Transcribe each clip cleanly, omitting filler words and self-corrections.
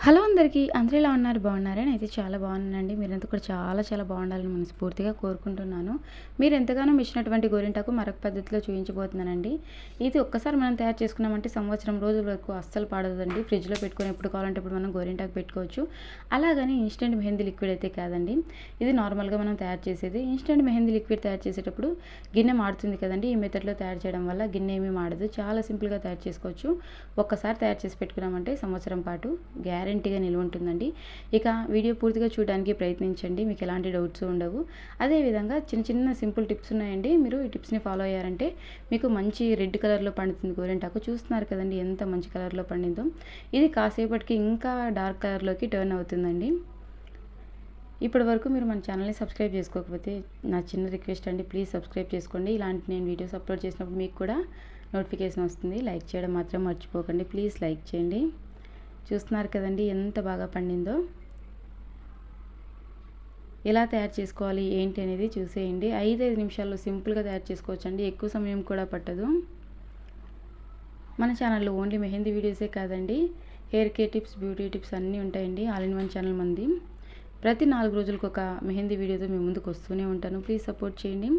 Hello అందరికీ. అందరూ ఎలా ఉన్నారు? బాగున్నారా? నేనైతే చాలా బాగున్నానండి. మీరంతా కూడా చాలా చాలా బాగుండాలని మనస్ఫూర్తిగా కోరుకుంటున్నాను. మీరు ఎంతగానో మెచ్చినటువంటి గోరింటాకు మరొక పద్ధతిలో చూపించబోతున్నానండి. ఇది ఒక్కసారి మనం తయారు చేసుకున్నామంటే సంవత్సరం రోజుల వరకు అస్సలు పాడదండి. ఫ్రిడ్జ్‌లో పెట్టుకొని ఎప్పుడు కావాలంటే అప్పుడు మనం గోరింటాకు పెట్టుకోవచ్చు. అలాగని ఇన్‌స్టంట్ మెహందీ లిక్విడ్ అయితే కాదండి. ఇది నార్మల్‌గా మనం తయారు చేసేది. ఇన్‌స్టంట్ మెహందీ లిక్విడ్ తయారు చేసేటప్పుడు గిన్నె మాడుతుంది కదండీ! ఈ మెథడ్‌లో తయారు చేయడం వల్ల గిన్నె ఏమీ మాడదు. చాలా సింపుల్‌గా తయారు చేసుకోవచ్చు. ఒక్కసారి తయారు చేసి పెట్టుకున్నామంటే సంవత్సరం పాటు గ్యారంటీగా నిల్వ ఉంటుందండి. ఇక వీడియో పూర్తిగా చూడడానికి ప్రయత్నించండి. మీకు ఎలాంటి డౌట్స్ ఉండవు. అదేవిధంగా చిన్న చిన్న సింపుల్ టిప్స్ ఉన్నాయండి. మీరు ఈ టిప్స్‌ని ఫాలో అయ్యారంటే మీకు మంచి రెడ్ కలర్‌లో పండుతుంది గోరింటాకు. చూస్తున్నారు కదండీ ఎంత మంచి కలర్‌లో పండిందో. ఇది కాసేపటికి ఇంకా డార్క్ కలర్‌లోకి టర్న్ అవుతుందండి. ఇప్పటి వరకు మీరు మన ఛానల్ని సబ్స్క్రైబ్ చేసుకోకపోతే నా చిన్న రిక్వెస్ట్ అండి, ప్లీజ్ సబ్స్క్రైబ్ చేసుకోండి. ఇలాంటి నేను వీడియోస్ అప్లోడ్ చేసినప్పుడు మీకు కూడా నోటిఫికేషన్ వస్తుంది. లైక్ చేయడం మాత్రం మర్చిపోకండి. ప్లీజ్ లైక్ చేయండి. చూస్తున్నారు కదండి ఎంత బాగా పండిందో. ఎలా తయారు చేసుకోవాలి ఏంటి అనేది చూసేయండి. 5 నిమిషాల్లో సింపుల్గా తయారు చేసుకోవచ్చండి. ఎక్కువ సమయం కూడా పట్టదు. మన ఛానల్లో ఓన్లీ మెహందీ వీడియోసే కాదండి, hair care tips, beauty tips అన్నీ ఉంటాయండి. ఆల్ ఇన్ వన్ ఛానల్ మంది. ప్రతి 4 రోజులకు ఒక మెహందీ వీడియోతో మీ ముందుకు వస్తూనే ఉంటాను. ప్లీజ్ సపోర్ట్ చేయండి.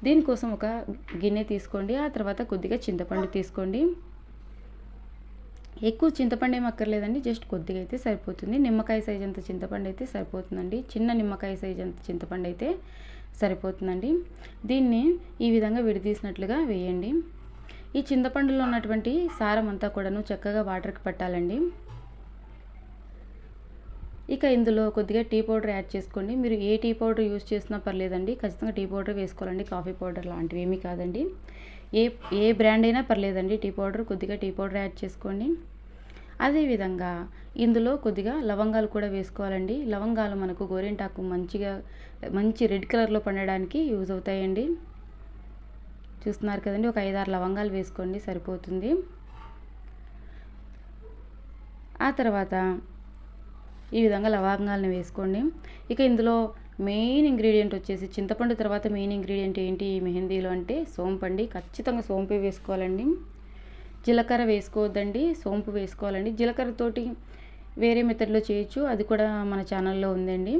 దీనికోసం ఒక గిన్నె తీసుకోండి. ఆ తర్వాత కొద్దిగా చింతపండు తీసుకోండి. ఎక్కువ చింతపండు ఏం అక్కర్లేదండి, జస్ట్ కొద్దిగా అయితే సరిపోతుంది. నిమ్మకాయ సైజ్ అంత చింతపండు అయితే సరిపోతుందండి. చిన్న నిమ్మకాయ సైజ్ అంత చింతపండు అయితే సరిపోతుందండి. దీన్ని ఈ విధంగా విడదీసినట్లుగా వేయండి. ఈ చింతపండులో ఉన్నటువంటి సారం అంతా కూడాను చక్కగా వాటర్కి పట్టాలండి. ఇక ఇందులో కొద్దిగా టీ పౌడర్ యాడ్ చేసుకోండి. మీరు ఏ టీ పౌడర్ యూస్ చేసినా పర్లేదండి, ఖచ్చితంగా టీ పౌడర్ వేసుకోవాలండి. కాఫీ పౌడర్ లాంటివి ఏమీ కాదండి. ఏ ఏ బ్రాండ్ అయినా పర్లేదండి. టీ పౌడర్, కొద్దిగా టీ పౌడర్ యాడ్ చేసుకోండి. అదేవిధంగా ఇందులో కొద్దిగా లవంగాలు కూడా వేసుకోవాలండి. లవంగాలు మనకు గోరింటాకు మంచి రెడ్ కలర్లో పండడానికి యూజ్ అవుతాయండి. చూస్తున్నారు కదండి, ఒక 5-6 లవంగాలు వేసుకోండి సరిపోతుంది. ఆ తర్వాత ఈ విధంగా లవంగాలను వేసుకోండి. ఇక ఇందులో మెయిన్ ఇంగ్రీడియంట్ వచ్చేసి చింతపండు తర్వాత మెయిన్ ఇంగ్రీడియంట్ ఏంటి ఈ మెహందీలో అంటే సోంపండి. ఖచ్చితంగా సోంపే వేసుకోవాలండి. జీలకర్ర వేసుకోవద్దండి, సోంపు వేసుకోవాలండి. జీలకర్రతోటి వేరే మెథడ్లో చేయొచ్చు, అది కూడా మన ఛానల్లో ఉందండి.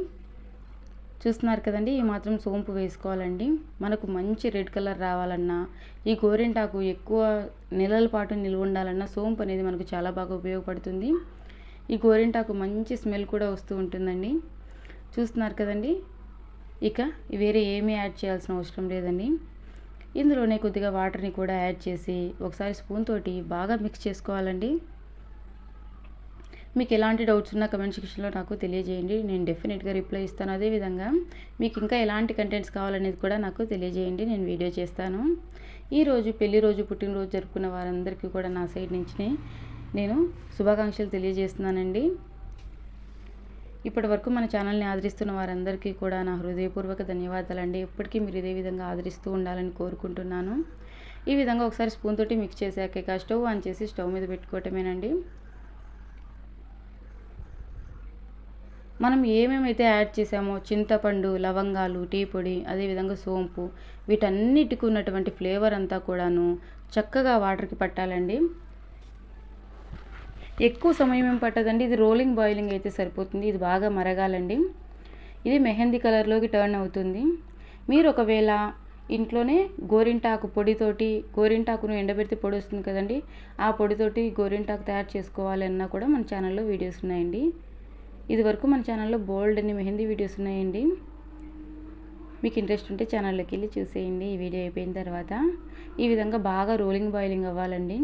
చూస్తున్నారు కదండి, ఈ మాత్రం సోంపు వేసుకోవాలండి. మనకు మంచి రెడ్ కలర్ రావాలన్నా, ఈ గోరింటాకు ఎక్కువ నెలల పాటు నిల్వ ఉండాలన్నా సోంపు అనేది మనకు చాలా బాగా ఉపయోగపడుతుంది. ఈ గోరింటాకు మంచి స్మెల్ కూడా వస్తూ ఉంటుందండి. చూస్తున్నారు కదండి. ఇక వేరే ఏమీ యాడ్ చేయాల్సిన అవసరం లేదండి. ఇందులోనే కొద్దిగా వాటర్ని కూడా యాడ్ చేసి ఒకసారి స్పూన్ తోటి బాగా మిక్స్ చేసుకోవాలండి. మీకు ఎలాంటి డౌట్స్ ఉన్నా కమెంట్ సెక్షన్లో నాకు తెలియజేయండి. నేను డెఫినెట్గా రిప్లై ఇస్తాను. అదేవిధంగా మీకు ఇంకా ఎలాంటి కంటెంట్స్ కావాలనేది కూడా నాకు తెలియజేయండి, నేను వీడియో చేస్తాను. ఈరోజు పెళ్లి రోజు, పుట్టినరోజు జరుపుకున్న వారందరికీ కూడా నా సైడ్ నుంచి నేను శుభాకాంక్షలు తెలియజేస్తున్నానండి. ఇప్పటి వరకు మన ఛానల్ని ఆదరిస్తున్న వారందరికీ కూడా నా హృదయపూర్వక ధన్యవాదాలండి. ఎప్పటికీ మీరు ఇదే విధంగా ఆదరిస్తూ ఉండాలని కోరుకుంటున్నాను. ఈ విధంగా ఒకసారి స్పూన్ తోటి మిక్స్ చేశాక స్టవ్ ఆన్ చేసి స్టవ్ మీద పెట్టుకోవటమేనండి. మనం ఏమేమైతే యాడ్ చేసామో చింతపండు, లవంగాలు, టీ పొడి, అదేవిధంగా సోంపు, వీటన్నిటికి ఉన్నటువంటి ఫ్లేవర్ అంతా కూడాను చక్కగా వాటర్కి పట్టాలండి. ఎక్కువ సమయం ఏం పట్టదండి. ఇది రోలింగ్ బాయిలింగ్ అయితే సరిపోతుంది. ఇది బాగా మరగాలండి. ఇది మెహందీ కలర్లోకి టర్న్ అవుతుంది. మీరు ఒకవేళ ఇంట్లోనే గోరింటాకును ఎండబెడితే పొడి వస్తుంది కదండి, ఆ పొడితోటి గోరింటాకు తయారు చేసుకోవాలన్నా కూడా మన ఛానల్లో వీడియోస్ ఉన్నాయండి. ఇది వరకు మన ఛానల్లో బోల్డ్ అన్ని మెహందీ వీడియోస్ ఉన్నాయండి. మీకు ఇంట్రెస్ట్ ఉంటే ఛానల్లోకి వెళ్ళి చూసేయండి. ఈ వీడియో అయిపోయిన తర్వాత ఈ విధంగా బాగా రోలింగ్ బాయిలింగ్ అవ్వాలండి.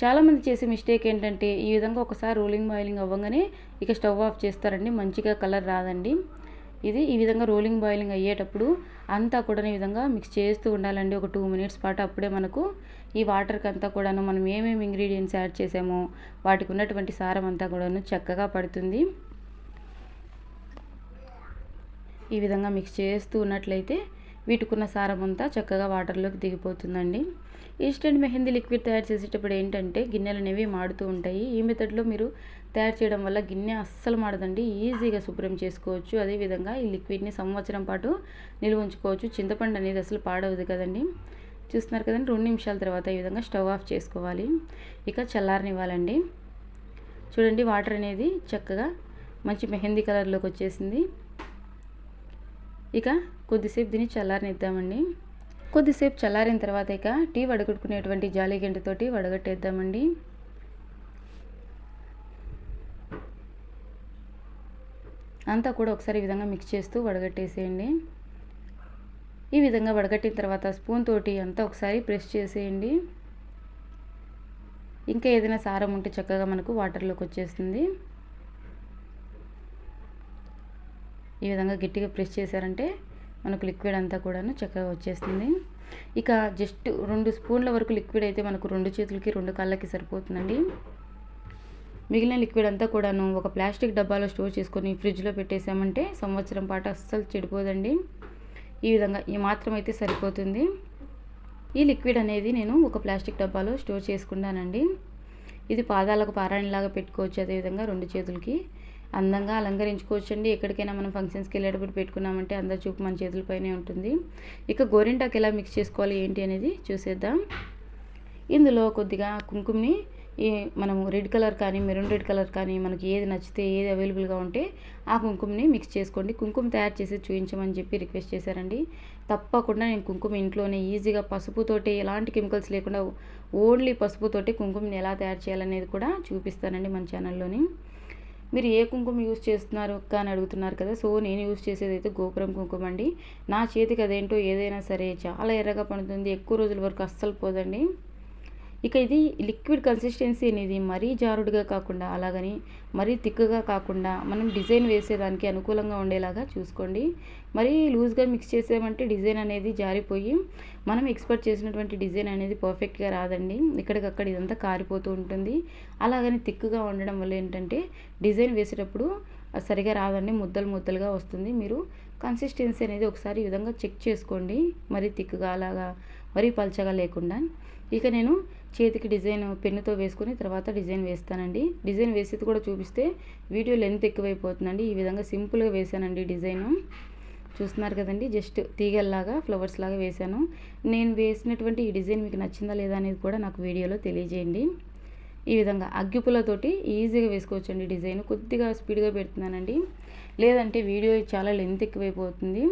చాలామంది చేసే మిస్టేక్ ఏంటంటే ఈ విధంగా ఒకసారి రోలింగ్ బాయిలింగ్ అవ్వగానే ఇక స్టవ్ ఆఫ్ చేస్తారండి, మంచిగా కలర్ రాదండి. ఇది ఈ విధంగా రోలింగ్ బాయిలింగ్ అయ్యేటప్పుడు అంతా కూడా ఈ విధంగా మిక్స్ చేస్తూ ఉండాలండి ఒక 2 మినిట్స్ పాటు. అప్పుడే మనకు ఈ వాటర్కి అంతా కూడాను మనం ఏమేమి ఇంగ్రీడియంట్స్ యాడ్ చేసామో వాటికి ఉన్నటువంటి సారం అంతా కూడాను చక్కగా పడుతుంది. ఈ విధంగా మిక్స్ చేస్తూ ఉన్నట్లయితే వీటికున్న సారం అంతా చక్కగా వాటర్లోకి దిగిపోతుందండి. ఇన్స్టెంట్ మెహందీ లిక్విడ్ తయారు చేసేటప్పుడు ఏంటంటే గిన్నెలు అనేవి మాడుతూ ఉంటాయి. ఈ మెథడ్లో మీరు తయారు చేయడం వల్ల గిన్నె అస్సలు మాడదండి, ఈజీగా శుభ్రం చేసుకోవచ్చు. అదేవిధంగా ఈ లిక్విడ్ని సంవత్సరం పాటు నిల్వ ఉంచుకోవచ్చు. చింతపండు అనేది అసలు పాడవదు కదండి. చూస్తున్నారు కదండి, 2 నిమిషాల తర్వాత ఈ విధంగా స్టవ్ ఆఫ్ చేసుకోవాలి. ఇక చల్లారనివ్వాలండి. చూడండి వాటర్ అనేది చక్కగా మంచి మెహందీ కలర్లోకి వచ్చేసింది. ఇక కొద్దిసేపు దీన్ని చల్లారనిద్దామండి. కొద్దిసేపు చల్లారిన తర్వాత ఇక టీ వడగట్టుకునేటువంటి జాలి గంటతోటి వడగట్టేద్దామండి. అంతా కూడా ఒకసారి ఈ విధంగా మిక్స్ చేస్తూ వడగట్టేసేయండి. ఈ విధంగా వడగట్టిన తర్వాత స్పూన్ తోటి అంతా ఒకసారి ప్రెస్ చేసేయండి. ఇంకా ఏదైనా సారం ఉంటే చక్కగా మనకు వాటర్లోకి వచ్చేస్తుంది. ఈ విధంగా గట్టిగా ప్రెస్ చేశారంటే మనకు లిక్విడ్ అంతా కూడాను చక్కగా వచ్చేస్తుంది. ఇక జస్ట్ 2 స్పూన్ల వరకు లిక్విడ్ అయితే మనకు 2 చేతులకి 2 కాళ్ళకి సరిపోతుందండి. మిగిలిన లిక్విడ్ అంతా కూడాను ఒక ప్లాస్టిక్ డబ్బాలో స్టోర్ చేసుకొని ఫ్రిడ్జ్లో పెట్టేసామంటే సంవత్సరం పాటు అస్సలు చెడిపోదండి. ఈ విధంగా ఈ మాత్రం అయితే సరిపోతుంది. ఈ లిక్విడ్ అనేది నేను ఒక ప్లాస్టిక్ డబ్బాలో స్టోర్ చేసుకున్నానండి. ఇది పాదాలకు పారాణిలాగా పెట్టుకోవచ్చు. అదేవిధంగా 2 చేతులకి అందంగా అలంకరించుకోవచ్చండి. ఎక్కడికైనా మనం ఫంక్షన్స్కి వెళ్ళేటప్పుడు పెట్టుకున్నామంటే అందరి చూపు మన చేతులపైనే ఉంటుంది. ఇక గోరింటాకు ఎలా మిక్స్ చేసుకోవాలి ఏంటి అనేది చూసేద్దాం. ఇందులో కొద్దిగా కుంకుమని మనము రెడ్ కలర్ కానీ మెరూన్ రెడ్ కలర్ కానీ మనకి ఏది నచ్చితే ఏది అవైలబుల్గా ఉంటే ఆ కుంకుమని మిక్స్ చేసుకోండి. కుంకుమ తయారు చేసి చూపించమని చెప్పి రిక్వెస్ట్ చేశారండి. తప్పకుండా నేను కుంకుమ ఇంట్లోనే ఈజీగా పసుపుతోటి ఎలాంటి కెమికల్స్ లేకుండా ఓన్లీ పసుపుతోటి కుంకుమని ఎలా తయారు చేయాలనేది కూడా చూపిస్తానండి మన ఛానల్లోని. మీరు ఏ కుంకుమ యూజ్ చేస్తున్నారు అక్క అని అడుగుతున్నారు కదా. సో నేను యూజ్ చేసేది అయితే గోపురం కుంకుమ అండి. నా చేతికి అదేంటో ఏదైనా సరే చాలా ఎర్రగా పండుతుంది, ఎక్కువ రోజుల వరకు అస్సలు పోదండి. ఇక ఇది లిక్విడ్ కన్సిస్టెన్సీ అనేది మరీ జారుడుగా కాకుండా అలాగని మరీ థిక్గా కాకుండా మనం డిజైన్ వేసేదానికి అనుకూలంగా ఉండేలాగా చూసుకోండి. మరీ లూజ్గా మిక్స్ చేసామంటే డిజైన్ అనేది జారిపోయి మనం ఎక్స్పెక్ట్ చేసినటువంటి డిజైన్ అనేది పర్ఫెక్ట్గా రాదండి. ఇక్కడికక్కడ ఇదంతా కారిపోతూ ఉంటుంది. అలాగని థిక్గా ఉండడం వల్ల ఏంటంటే డిజైన్ వేసేటప్పుడు సరిగా రాదండి, ముద్దలు ముద్దలుగా వస్తుంది. మీరు కన్సిస్టెన్సీ అనేది ఒకసారి ఈ విధంగా చెక్ చేసుకోండి. మరీ థిక్గా అలాగా మరీ పల్చగా లేకుండా. ఇక నేను చేతికి డిజైన్ పెన్నుతో వేసుకొని తర్వాత డిజైన్ వేస్తానండి. డిజైన్ వేసేది కూడా చూపిస్తే వీడియో లెంత్ ఎక్కువైపోతుందండి. ఈ విధంగా సింపుల్గా వేసానండి డిజైను. చూస్తున్నారు కదండి, జస్ట్ తీగల్లాగా ఫ్లవర్స్ లాగా వేశాను. నేను వేసినటువంటి ఈ డిజైన్ మీకు నచ్చిందా లేదా అనేది కూడా నాకు వీడియోలో తెలియజేయండి. ఈ విధంగా అగ్గిపుల్లతోటి ఈజీగా వేసుకోవచ్చండి. డిజైన్ కొద్దిగా స్పీడ్గా పెడుతున్నానండి, లేదంటే వీడియో చాలా లెంత్ ఎక్కువైపోతుంది.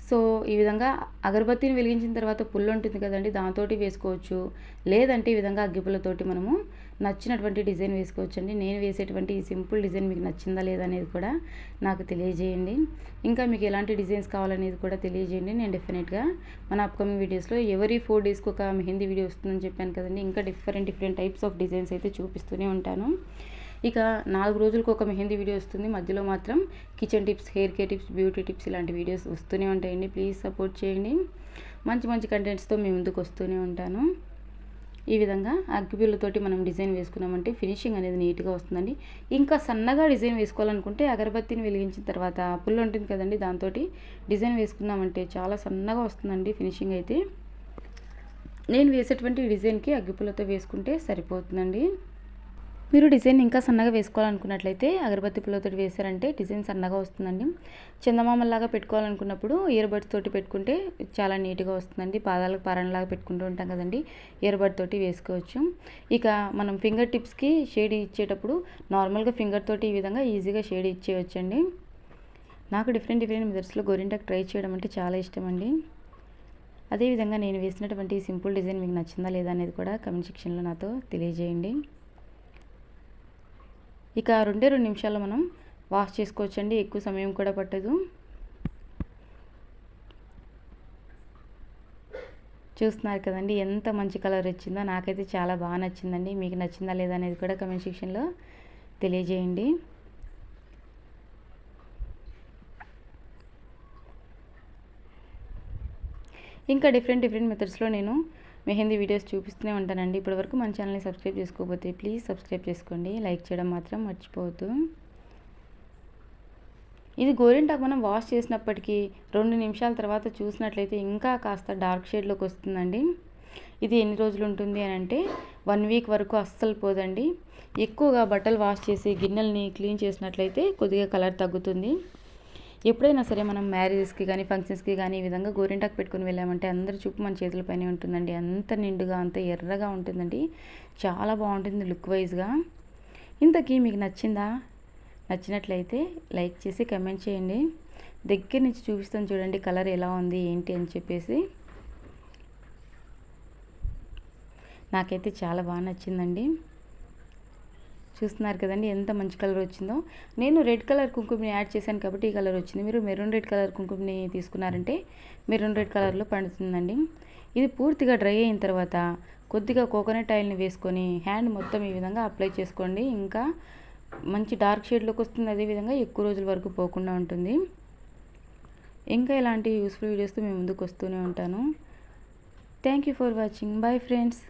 సో ఈ విధంగా అగరబత్తిని వెలిగించిన తర్వాత పుల్ల ఉంటుంది కదండి, దాంతో వేసుకోవచ్చు. లేదంటే ఈ విధంగా అగ్గిపుల్లతోటి మనము నచ్చినటువంటి డిజైన్ వేసుకోవచ్చండి. నేను వేసేటువంటి ఈ సింపుల్ డిజైన్ మీకు నచ్చిందా లేదా అనేది కూడా నాకు తెలియజేయండి. ఇంకా మీకు ఎలాంటి డిజైన్స్ కావాలనేది కూడా తెలియజేయండి. నేను డెఫినెట్గా మన అప్కమింగ్ వీడియోస్లో ఎవరీ 4 డేస్కి ఒక మెహందీ వీడియో వస్తుందని చెప్పాను కదండి. ఇంకా డిఫరెంట్ టైప్స్ ఆఫ్ డిజైన్స్ అయితే చూపిస్తూనే ఉంటాను. ఇక 4 రోజులకు ఒక మెహందీ వీడియో వస్తుంది. మధ్యలో మాత్రం kitchen tips, hair care tips, beauty tips ఇలాంటి వీడియోస్ వస్తూనే ఉంటాయండి. ప్లీజ్ సపోర్ట్ చేయండి. మంచి కంటెంట్స్తో మీ ముందుకు వస్తూనే ఉంటాను. ఈ విధంగా అగ్గిపుల్లతోటి మనం డిజైన్ వేసుకున్నామంటే ఫినిషింగ్ అనేది నీట్గా వస్తుందండి. ఇంకా సన్నగా డిజైన్ వేసుకోవాలనుకుంటే అగరబత్తిని వెలిగించిన తర్వాత పుల్ల ఉంటుంది కదండి, దాంతో డిజైన్ వేసుకున్నామంటే చాలా సన్నగా వస్తుందండి ఫినిషింగ్ అయితే. నేను వేసేటువంటి డిజైన్కి అగ్గిపుల్లతో వేసుకుంటే సరిపోతుందండి. మీరు డిజైన్ ఇంకా సన్నగా వేసుకోవాలనుకున్నట్లయితే అగరబత్తి పుల్లతో వేసారంటే డిజైన్ సన్నగా వస్తుందండి. చందమామలాగా పెట్టుకోవాలనుకున్నప్పుడు ఇయర్ బడ్స్ తోటి పెట్టుకుంటే చాలా నీట్గా వస్తుందండి. పాదాలకు పారణలాగా పెట్టుకుంటూ ఉంటాం కదండి, ఇయర్ బడ్ తోటి వేసుకోవచ్చు. ఇక మనం ఫింగర్ టిప్స్కి షేడ్ ఇచ్చేటప్పుడు నార్మల్గా ఫింగర్ తోటి ఈ విధంగా ఈజీగా షేడ్ ఇచ్చేయచ్చండి. నాకు డిఫరెంట్ మెథడ్స్లో గోరింటాకు ట్రై చేయడం అంటే చాలా ఇష్టం అండి. అదేవిధంగా నేను వేసినటువంటి సింపుల్ డిజైన్ మీకు నచ్చిందా లేదా అనేది కూడా కమెంట్ సెక్షన్లో నాతో తెలియజేయండి. ఇక 2 నిమిషాల్లో మనం వాష్ చేసుకోవచ్చండి, ఎక్కువ సమయం కూడా పట్టదు. చూస్తున్నారు కదండి ఎంత మంచి కలర్ వచ్చిందో. నాకైతే చాలా బాగా నచ్చిందండి. మీకు నచ్చిందా లేదా అనేది కూడా కమెంట్ సెక్షన్లో తెలియజేయండి. ఇంకా డిఫరెంట్ మెథడ్స్లో నేను మెహందీ వీడియోస్ చూపిస్తూనే ఉంటానండి. ఇప్పటివరకు మన ఛానల్ని సబ్స్క్రైబ్ చేసుకోకపోతే ప్లీజ్ సబ్స్క్రైబ్ చేసుకోండి. లైక్ చేయడం మాత్రం మర్చిపోవద్దు. ఇది గోరింటాకు మనం వాష్ చేసినప్పటికీ 2 నిమిషాల తర్వాత చూసినట్లయితే ఇంకా కాస్త డార్క్ షేడ్లోకి వస్తుందండి. ఇది ఎన్ని రోజులు ఉంటుంది అని అంటే 1 వీక్ వరకు అస్సలు పోదండి. ఎక్కువగా బట్టలు వాష్ చేసి గిన్నెల్ని క్లీన్ చేసినట్లయితే కొద్దిగా కలర్ తగ్గుతుంది. ఎప్పుడైనా సరే మనం మ్యారేజెస్కి కానీ ఫంక్షన్స్కి కానీ ఈ విధంగా గోరింటాకు పెట్టుకుని వెళ్ళామంటే అందరి చూపు మన చేతులపైనే ఉంటుందండి. అంత నిండుగా అంత ఎర్రగా ఉంటుందండి. చాలా బాగుంటుంది లుక్ వైజ్గా. ఇంతకీ మీకు నచ్చిందా? నచ్చినట్లయితే లైక్ చేసి కమెంట్ చేయండి. దగ్గర నుంచి చూపిస్తాను చూడండి కలర్ ఎలా ఉంది ఏంటి అని చెప్పేసి. నాకైతే చాలా బాగా నచ్చిందండి. చూస్తున్నారు కదండి ఎంత మంచి కలర్ వచ్చిందో. నేను రెడ్ కలర్ కుంకుమని యాడ్ చేశాను కాబట్టి ఈ కలర్ వచ్చింది. మీరు మెరూన్ రెడ్ కలర్ కుంకుమని తీసుకున్నారంటే మెరూన్ రెడ్ కలర్లో పండుతుందండి. ఇది పూర్తిగా డ్రై అయిన తర్వాత కొద్దిగా కోకోనట్ ఆయిల్ని వేసుకొని హ్యాండ్ మొత్తం ఈ విధంగా అప్లై చేసుకోండి. ఇంకా మంచి డార్క్ షేడ్లోకి వస్తుంది. అదేవిధంగా ఎక్కువ రోజుల వరకు పోకుండా ఉంటుంది. ఇంకా ఇలాంటి యూస్ఫుల్ వీడియోస్తో మేము ముందుకు వస్తూనే ఉంటాను. Thank you for watching. Bye friends.